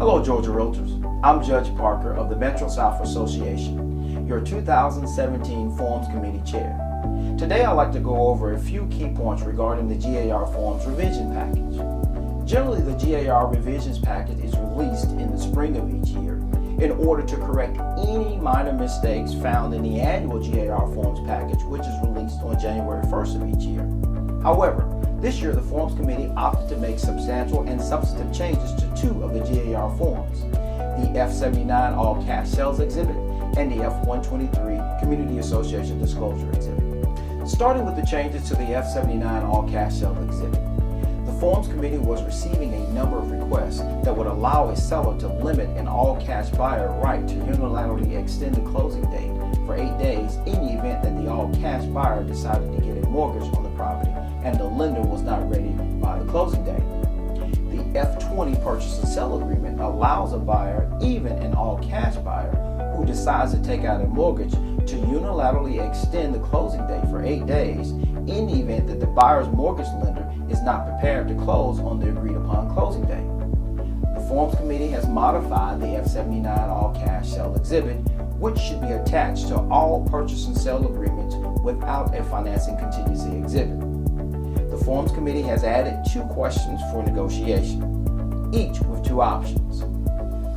Hello, Georgia Realtors. I'm Judge Parker of the Metro South Association, your 2017 Forms Committee Chair. Today I'd like to go over a few key points regarding the GAR Forms Revision package. Generally, the GAR Revisions package is released in the spring of each year in order to correct any minor mistakes found in the annual GAR Forms package, which is released on January 1st of each year. However, this year the Forms Committee opted to make substantial and substantive changes to two of the GAR forms, the F-79 All Cash Sales Exhibit and the F-123 Community Association Disclosure Exhibit. Starting with the changes to the F-79 All Cash Sales Exhibit, the Forms Committee was receiving a number of requests that would allow a seller to limit an all-cash buyer right to unilaterally extend the closing date for 8 days in the event that the all-cash buyer decided to get a mortgage on the property and the lender was not ready by the closing date. The F-20 Purchase and Sale Agreement allows a buyer, even an all-cash buyer, who decides to take out a mortgage to unilaterally extend the closing date for 8 days in the event that the buyer's mortgage lender is not prepared to close on the agreed-upon closing date. The Forms Committee has modified the F-79 All Cash Sale Exhibit, which should be attached to all purchase and sale agreements without a financing contingency exhibit. The Forms Committee has added 2 questions for negotiation, each with 2 options.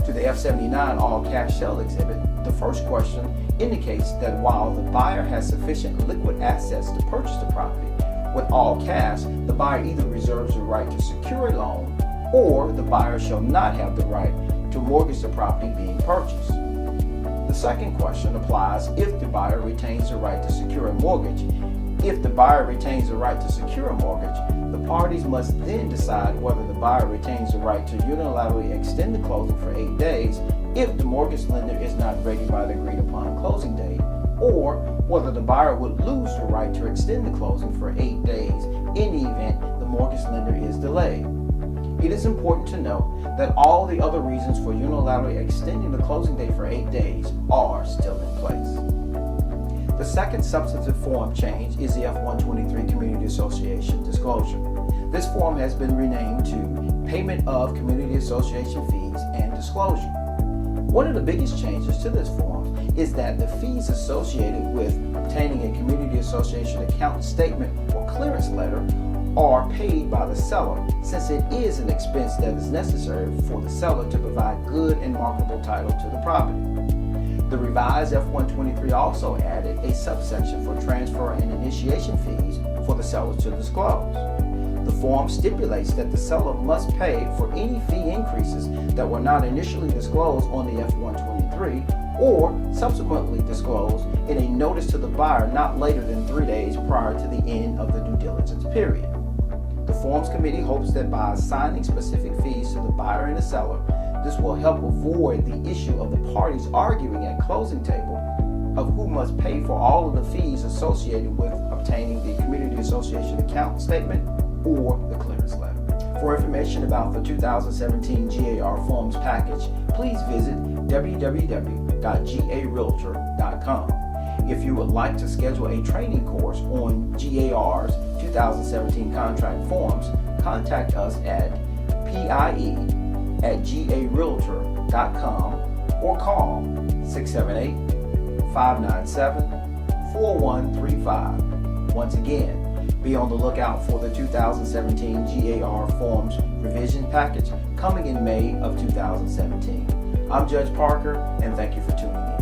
To the F-79 All Cash Sale Exhibit, the first question indicates that while the buyer has sufficient liquid assets to purchase the property, with all cash, the buyer either reserves the right to secure a loan or the buyer shall not have the right to mortgage the property being purchased. The second question applies if the buyer retains the right to secure a mortgage. If the buyer retains the right to secure a mortgage, the parties must then decide whether the buyer retains the right to unilaterally extend the closing for 8 days if the mortgage lender is not ready by the agreed upon closing date, or whether the buyer would lose the right to extend the closing for 8 days in the event the mortgage lender is delayed. It is important to note that all the other reasons for unilaterally extending the closing date for 8 days are still in place. The second substantive form change is the F-123 Community Association Disclosure. This form has been renamed to Payment of Community Association Fees and Disclosure. One of the biggest changes to this form is that the fees associated with obtaining a Community Association account statement or clearance letter are paid by the seller, since it is an expense that is necessary for the seller to provide good and marketable title to the property. The revised F-123 also added a subsection for transfer and initiation fees for the seller to disclose. The form stipulates that the seller must pay for any fee increases that were not initially disclosed on the F-123 or subsequently disclosed in a notice to the buyer not later than 3 days prior to the end of the due diligence period. The Forms Committee hopes that by assigning specific fees to the buyer and the seller, this will help avoid the issue of the parties arguing at closing table of who must pay for all of the fees associated with obtaining the Community Association account statement or the clearance letter. For information about the 2017 GAR Forms package, please visit www.garealtor.com. If you would like to schedule a training course on GAR's 2017 contract forms, contact us at pie@garealtor.com or call 678-597-4135. Once again, be on the lookout for the 2017 GAR Forms Revision package coming in May of 2017. I'm Judge Parker, and thank you for tuning in.